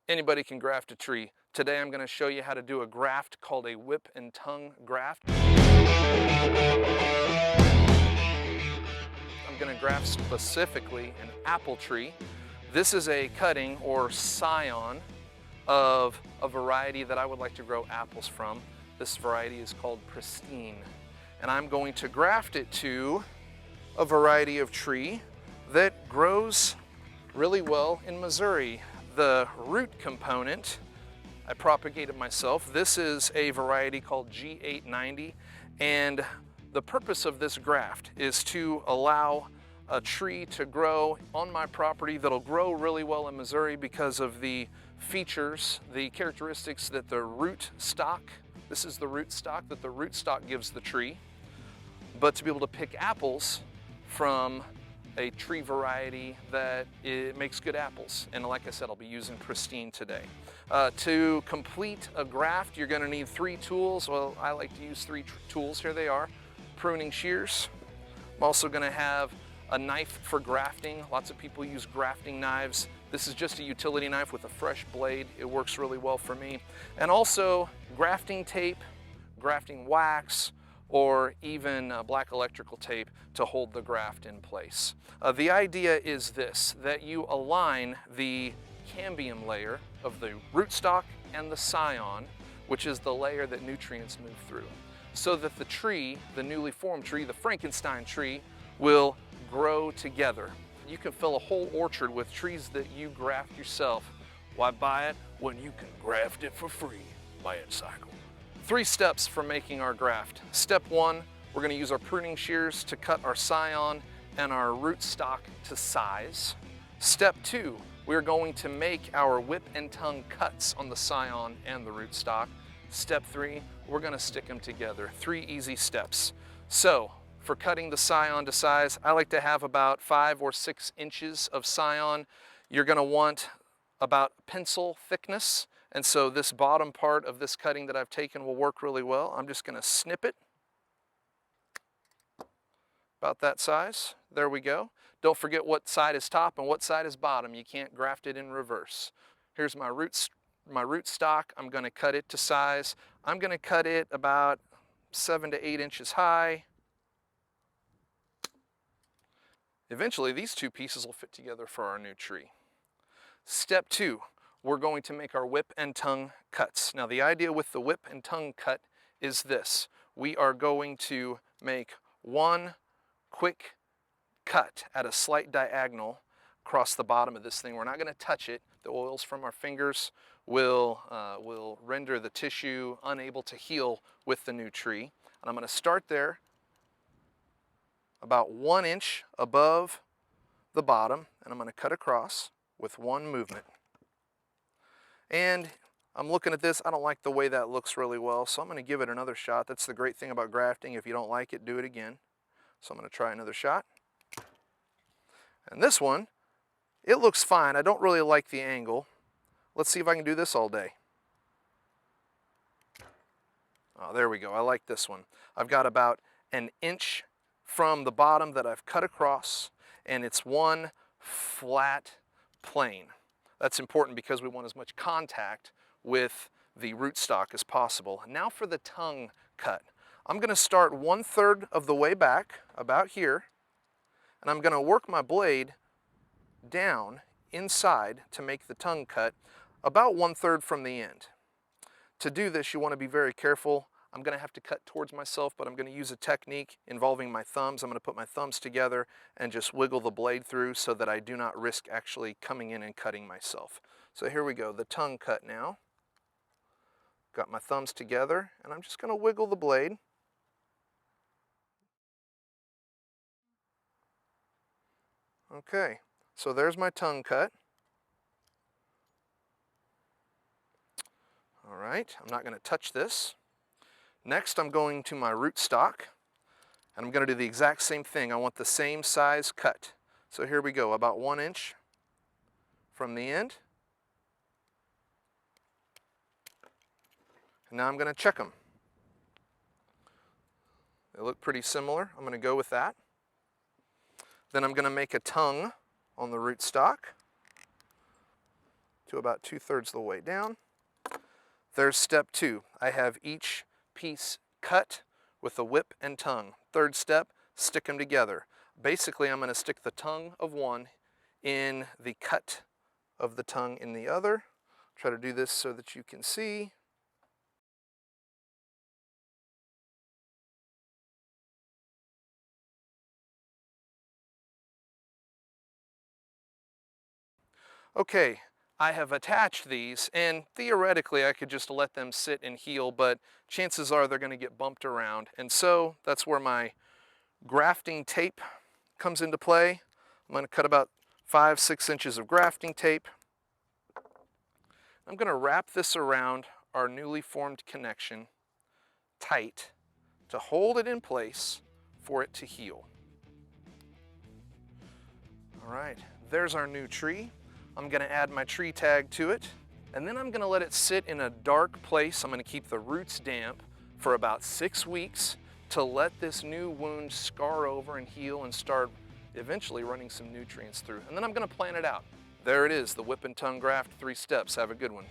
Anybody can graft a tree. Today I'm going to show you how to do a graft called a whip and tongue graft. I'm going to graft specifically an apple tree. This is a cutting or scion of a variety that I would like to grow apples from. This variety is called Pristine. And I'm going to graft it to a variety of tree that grows really well in Missouri. The root component, I propagated myself. This is a variety called G890, and the purpose of this graft is to allow a tree to grow on my property that'll grow really well in Missouri because of the features, the characteristics that the root stock, this is the root stock that the root stock gives the tree, but to be able to pick apples from a tree variety that it makes good apples. And like I said, I'll be using Pristine today. To complete a graft, you're gonna need 3 tools. Well, I like to use 3 tools. Here they are. Pruning shears. I'm also gonna have a knife for grafting. Lots of people use grafting knives. This is just a utility knife with a fresh blade. It works really well for me. And also grafting tape, grafting wax, or even black electrical tape to hold the graft in place. The idea is this, that you align the cambium layer of the rootstock and the scion, which is the layer that nutrients move through, so that the tree, the newly formed tree, the Frankenstein tree, will grow together. You can fill a whole orchard with trees that you graft yourself. Why buy it when you can graft it for free? Mancycle. 3 steps for making our graft. Step 1, we're going to use our pruning shears to cut our scion and our rootstock to size. Step 2, we're going to make our whip and tongue cuts on the scion and the rootstock. Step 3, we're going to stick them together. 3 easy steps. So, for cutting the scion to size, I like to have about 5 or 6 inches of scion. You're going to want about pencil thickness. And so this bottom part of this cutting that I've taken will work really well. I'm just going to snip it about that size. There we go. Don't forget what side is top and what side is bottom. You can't graft it in reverse. Here's my root stock. I'm going to cut it to size. I'm going to cut it about 7 to 8 inches high. Eventually these 2 pieces will fit together for our new tree. Step 2. We're going to make our whip and tongue cuts. Now the idea with the whip and tongue cut is this. We are going to make one quick cut at a slight diagonal across the bottom of this thing. We're not going to touch it. The oils from our fingers will render the tissue unable to heal with the new tree. And I'm going to start there about 1 inch above the bottom, and I'm going to cut across with one movement. And I'm looking at this, I don't like the way that looks really well, so I'm going to give it another shot. That's the great thing about grafting. If you don't like it, do it again. So I'm going to try another shot. And this one, it looks fine. I don't really like the angle. Let's see if I can do this all day. Oh, there we go. I like this one. I've got about 1 inch from the bottom that I've cut across, and it's one flat plane. That's important because we want as much contact with the rootstock as possible. Now for the tongue cut. I'm going to start 1/3 of the way back, about here, and I'm going to work my blade down inside to make the tongue cut about 1/3 from the end. To do this, you want to be very careful. I'm going to have to cut towards myself, but I'm going to use a technique involving my thumbs. I'm going to put my thumbs together and just wiggle the blade through so that I do not risk actually coming in and cutting myself. So here we go, the tongue cut now. Got my thumbs together, and I'm just going to wiggle the blade. Okay, so there's my tongue cut. All right, I'm not going to touch this. Next, I'm going to my rootstock, and I'm going to do the exact same thing. I want the same size cut. So here we go, about 1 inch from the end. And now I'm going to check them. They look pretty similar. I'm going to go with that. Then I'm going to make a tongue on the rootstock. to about 2/3 the way down. There's step 2. I have each piece cut with a whip and tongue. Third step, stick them together. Basically, I'm going to stick the tongue of one in the cut of the tongue in the other. Try to do this so that you can see. Okay, I have attached these, and theoretically I could just let them sit and heal, but chances are they're going to get bumped around. And so that's where my grafting tape comes into play. I'm going to cut about 5-6 inches of grafting tape. I'm going to wrap this around our newly formed connection tight to hold it in place for it to heal. All right, there's our new tree. I'm going to add my tree tag to it, and then I'm going to let it sit in a dark place. I'm going to keep the roots damp for about 6 weeks to let this new wound scar over and heal and start eventually running some nutrients through. And then I'm going to plant it out. There it is, the whip and tongue graft, 3 steps. Have a good one.